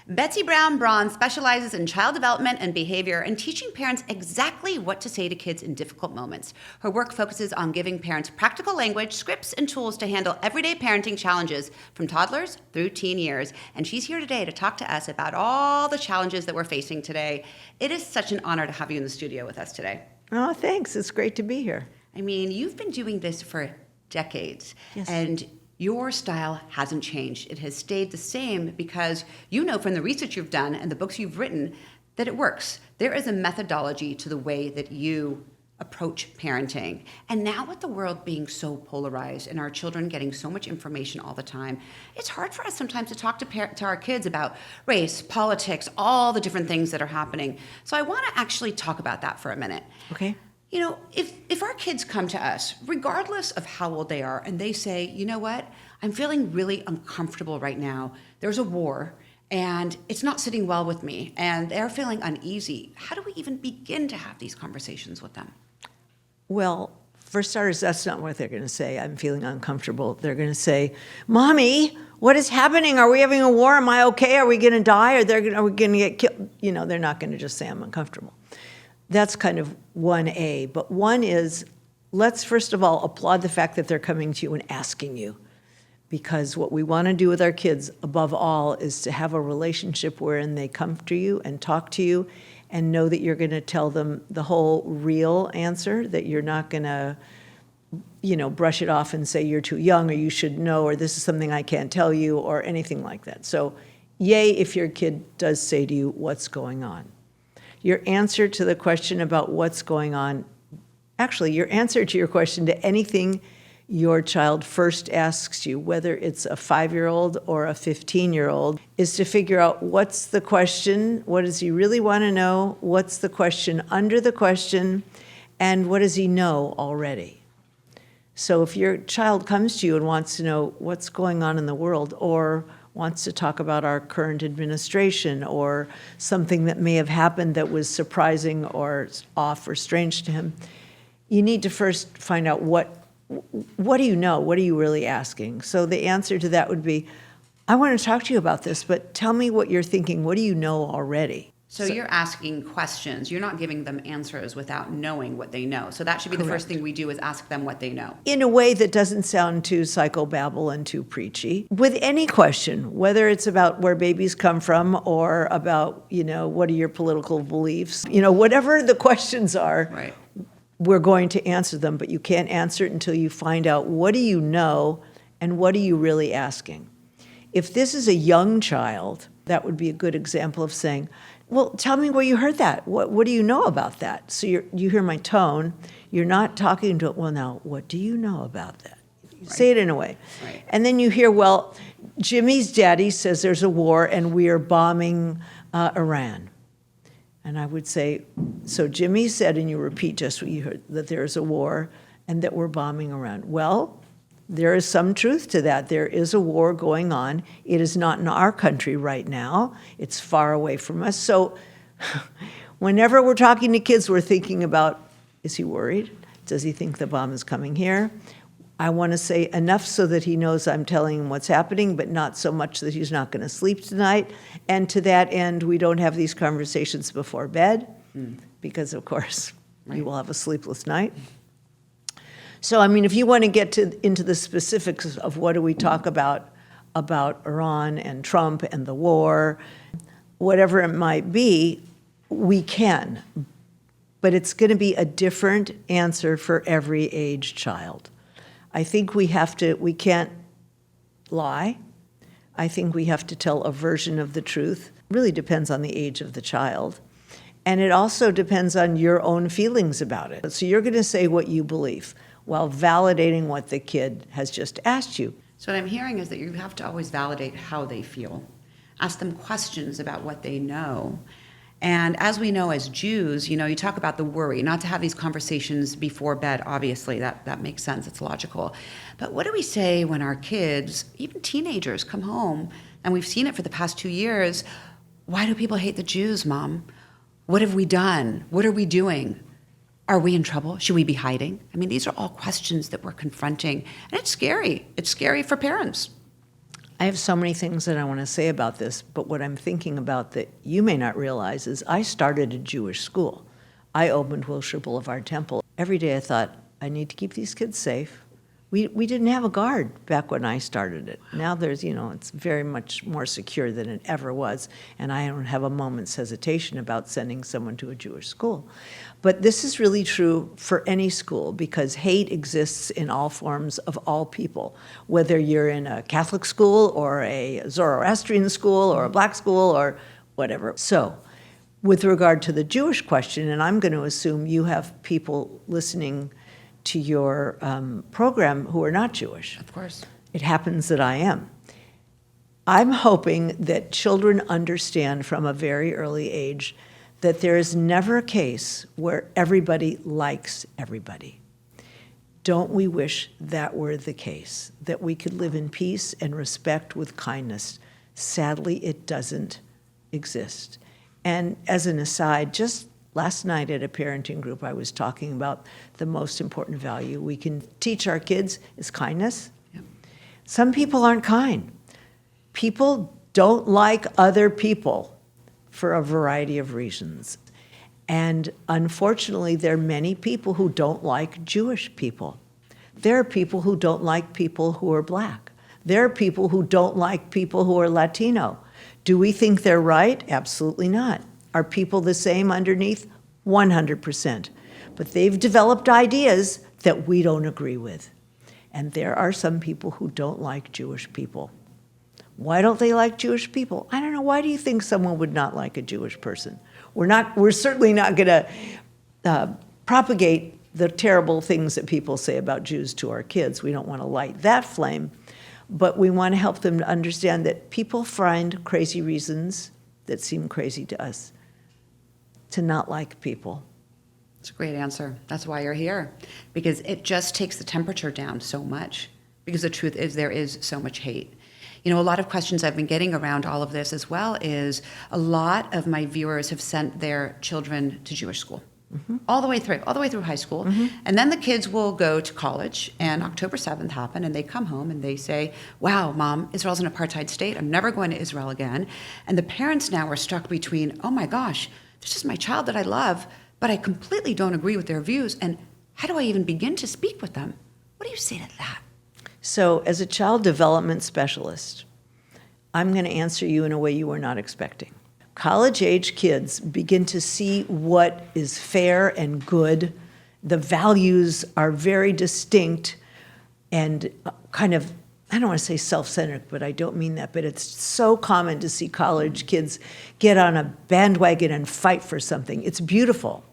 Betsy Brown Braun specializes in child development and behavior and teaching parents exactly what to say to kids in difficult moments. Her work focuses on giving parents practical language, scripts, and tools to handle everyday parenting challenges from toddlers through teen years. And she's here today to talk to us about all the challenges that we're facing today. It is such an honor to have you in the studio with us today. Oh, thanks. It's great to be here. I mean, you've been doing this for decades. Yes. And your style hasn't changed. It has stayed the same because you know from the research you've done and the books you've written that it works. There is a methodology to the way that you approach parenting. And now with the world being so polarized and our children getting so much information all the time, it's hard for us sometimes to talk to our kids about race, politics, all the different things that are happening. So I want to actually talk about that for a minute. Okay. You know, if our kids come to us, regardless of how old they are, and they say, you know what, I'm feeling really uncomfortable right now. There's a war, and it's not sitting well with me, and they're feeling uneasy. How do we even begin to have these conversations with them? Well, for starters, that's not what they're going to say. I'm feeling uncomfortable. They're going to say, Mommy, what is happening? Are we having a war? Am I okay? Are we going to die? Are we going to get killed? You know, they're not going to just say I'm uncomfortable. That's kind of 1A. But one is, let's first of all applaud the fact that they're coming to you and asking you. Because what we want to do with our kids, above all, is to have a relationship wherein they come to you and talk to you and know that you're going to tell them the whole real answer, that you're not going to, brush it off and say you're too young or you should know or this is something I can't tell you or anything like that. So yay if your kid does say to you, what's going on? Your answer to the question about what's going on, actually, your answer to your question to anything your child first asks you, whether it's a 5-year-old or a 15-year-old, is to figure out what's the question, what does he really want to know, what's the question under the question, and what does he know already? So if your child comes to you and wants to know what's going on in the world or wants to talk about our current administration or something that may have happened that was surprising or off or strange to him, you need to first find out what do you know? What are you really asking? So the answer to that would be, I want to talk to you about this, but tell me what you're thinking. What do you know already? So you're asking questions. You're not giving them answers without knowing what they know. So that should be Correct. The first thing we do is ask them what they know. In a way that doesn't sound too psychobabble and too preachy. With any question, whether it's about where babies come from or about, what are your political beliefs, whatever the questions are, Right. We're going to answer them, but you can't answer it until you find out what do you know and what are you really asking. If this is a young child, that would be a good example of saying, well, tell me where you heard that. What do you know about that? So you hear my tone. You're not talking to, well, now, what do you know about that? You say it in a way. Right. And then you hear, well, Jimmy's daddy says there's a war and we are bombing Iran. And I would say, so Jimmy said, and you repeat just what you heard, that there's a war and that we're bombing Iran. Well, there is some truth to that. There is a war going on. It is not in our country right now. It's far away from us. So whenever we're talking to kids, we're thinking about, is he worried? Does he think the bomb is coming here? I want to say enough so that he knows I'm telling him what's happening, but not so much that he's not going to sleep tonight. And to that end, we don't have these conversations before bed because, of course, you will have a sleepless night. So, if you want to get into the specifics of what do we talk about Iran and Trump and the war, whatever it might be, we can. But it's going to be a different answer for every age child. I think we can't lie. I think we have to tell a version of the truth. It really depends on the age of the child. And it also depends on your own feelings about it. So you're going to say what you believe while validating what the kid has just asked you. So what I'm hearing is that you have to always validate how they feel. Ask them questions about what they know. And as we know as Jews, you talk about the worry, not to have these conversations before bed, obviously, that makes sense, it's logical. But what do we say when our kids, even teenagers, come home, and we've seen it for the past 2 years, why do people hate the Jews, Mom? What have we done? What are we doing? Are we in trouble? Should we be hiding? These are all questions that we're confronting, and it's scary. It's scary for parents. I have so many things that I want to say about this, but what I'm thinking about that you may not realize is I started a Jewish school. I opened Wilshire Boulevard Temple. Every day I thought, I need to keep these kids safe. We didn't have a guard back when I started it. Now there's, it's very much more secure than it ever was, and I don't have a moment's hesitation about sending someone to a Jewish school. But this is really true for any school because hate exists in all forms of all people, whether you're in a Catholic school or a Zoroastrian school or a black school or whatever. So, with regard to the Jewish question, and I'm going to assume you have people listening to your program who are not Jewish. Of course. It happens that I am. I'm hoping that children understand from a very early age that there is never a case where everybody likes everybody. Don't we wish that were the case, that we could live in peace and respect with kindness? Sadly, it doesn't exist. And as an aside, just last night at a parenting group, I was talking about the most important value we can teach our kids is kindness. Yep. Some people aren't kind. People don't like other people for a variety of reasons. And unfortunately, there are many people who don't like Jewish people. There are people who don't like people who are black. There are people who don't like people who are Latino. Do we think they're right? Absolutely not. Are people the same underneath? 100%. But they've developed ideas that we don't agree with. And there are some people who don't like Jewish people. Why don't they like Jewish people? I don't know. Why do you think someone would not like a Jewish person? We're certainly not going to propagate the terrible things that people say about Jews to our kids. We don't want to light that flame. But we want to help them to understand that people find crazy reasons that seem crazy to us to not like people. It's a great answer. That's why you're here, because it just takes the temperature down so much, because the truth is there is so much hate. A lot of questions I've been getting around all of this as well is a lot of my viewers have sent their children to Jewish school. Mm-hmm. all the way through high school. Mm-hmm. And then the kids will go to college, and October 7th happened, and they come home and they say, wow, Mom, Israel's an apartheid state. I'm never going to Israel again. And the parents now are stuck between, oh my gosh, this is my child that I love, but I completely don't agree with their views. And how do I even begin to speak with them? What do you say to that? So as a child development specialist, I'm going to answer you in a way you were not expecting. College-age kids begin to see what is fair and good. The values are very distinct and kind of, I don't want to say self-centered, but I don't mean that, but it's so common to see college kids get on a bandwagon and fight for something. It's beautiful.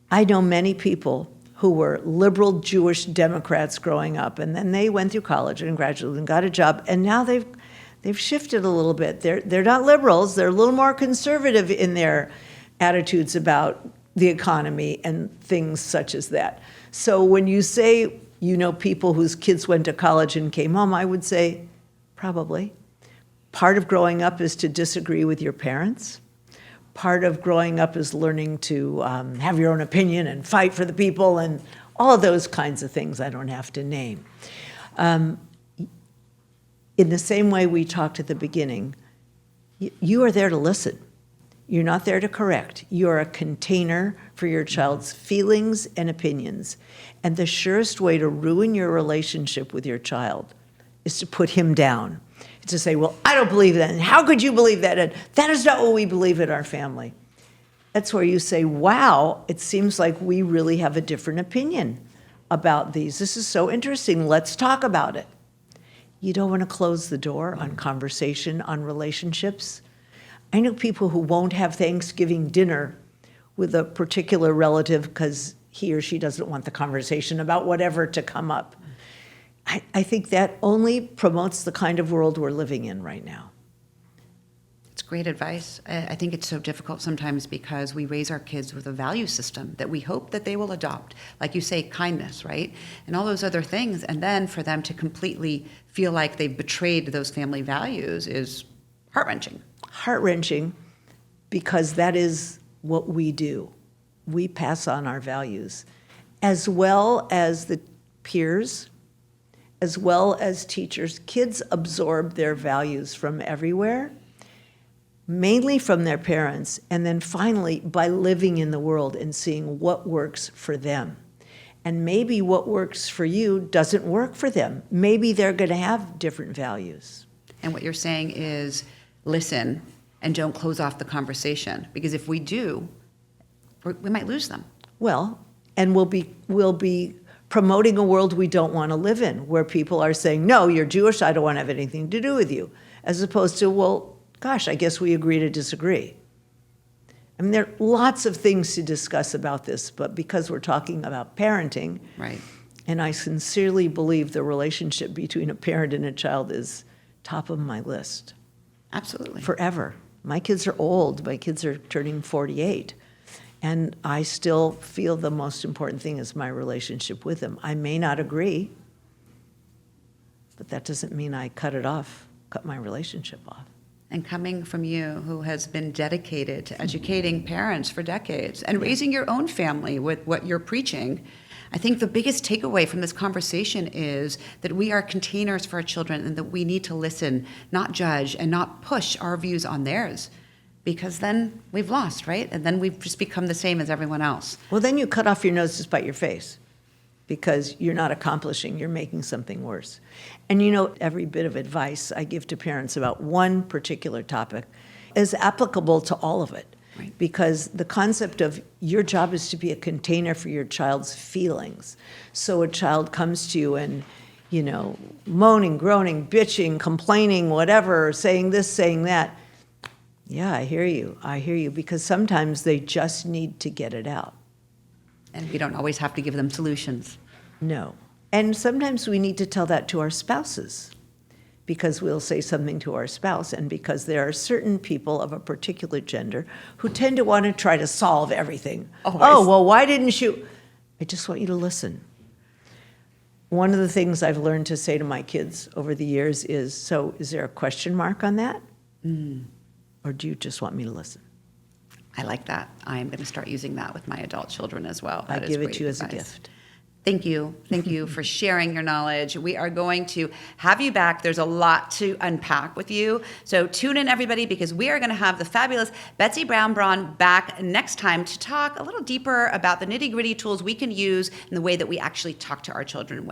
I know many people who were liberal Jewish Democrats growing up, and then they went through college and graduated and got a job, and now they've shifted a little bit. They're not liberals. They're a little more conservative in their attitudes about the economy and things such as that. So when you say people whose kids went to college and came home, I would say probably. Part of growing up is to disagree with your parents. Part of growing up is learning to have your own opinion and fight for the people and all of those kinds of things I don't have to name. In the same way we talked at the beginning, you are there to listen. You're not there to correct. You're a container for your child's feelings and opinions. And the surest way to ruin your relationship with your child is to put him down. It's to say, well, I don't believe that, and how could you believe that? And that is not what we believe in our family. That's where you say, wow, it seems like we really have a different opinion about these. This is so interesting. Let's talk about it. You don't want to close the door on conversation, on relationships. I know people who won't have Thanksgiving dinner with a particular relative because he or she doesn't want the conversation about whatever to come up. I think that only promotes the kind of world we're living in right now. It's great advice. I think it's so difficult sometimes because we raise our kids with a value system that we hope that they will adopt. Like you say, kindness, right? And all those other things. And then for them to completely feel like they've betrayed those family values is heart-wrenching. Heart-wrenching because that is what we do. We pass on our values, as well as the peers, as well as teachers, kids absorb their values from everywhere, mainly from their parents, and then finally by living in the world and seeing what works for them. And maybe what works for you doesn't work for them. Maybe they're going to have different values. And what you're saying is listen and don't close off the conversation, because if we do, we might lose them. Well, and we'll be promoting a world we don't want to live in, where people are saying, no, you're Jewish, I don't want to have anything to do with you, as opposed to, well, gosh, I guess we agree to disagree. I mean, there are lots of things to discuss about this, but because we're talking about parenting, Right. and I sincerely believe the relationship between a parent and a child is top of my list. Absolutely. Forever. My kids are old. My kids are turning 48. And I still feel the most important thing is my relationship with them. I may not agree, but that doesn't mean I cut my relationship off. And coming from you, who has been dedicated to educating parents for decades and raising your own family with what you're preaching, I think the biggest takeaway from this conversation is that we are containers for our children and that we need to listen, not judge, and not push our views on theirs, because then we've lost, right? And then we've just become the same as everyone else. Well, then you cut off your nose to spite your face, because you're not accomplishing, you're making something worse. And you know, every bit of advice I give to parents about one particular topic is applicable to all of it. Right. Because the concept of your job is to be a container for your child's feelings. So a child comes to you and, you know, moaning, groaning, bitching, complaining, whatever, saying this, saying that. Yeah, I hear you, because sometimes they just need to get it out. And we don't always have to give them solutions. No. And sometimes we need to tell that to our spouses, because we'll say something to our spouse, and because there are certain people of a particular gender who tend to want to try to solve everything. Always. Oh, well, why didn't you? I just want you to listen. One of the things I've learned to say to my kids over the years is, so is there a question mark on that? Or do you just want me to listen? I like that. I am going to start using that with my adult children as well. I That is give it great to you as a advice. gift. Thank you. Thank you for sharing your knowledge. We are going to have you back. There's a lot to unpack with you. So tune in, everybody, because we are going to have the fabulous Betsy Brown Braun back next time to talk a little deeper about the nitty-gritty tools we can use in the way that we actually talk to our children when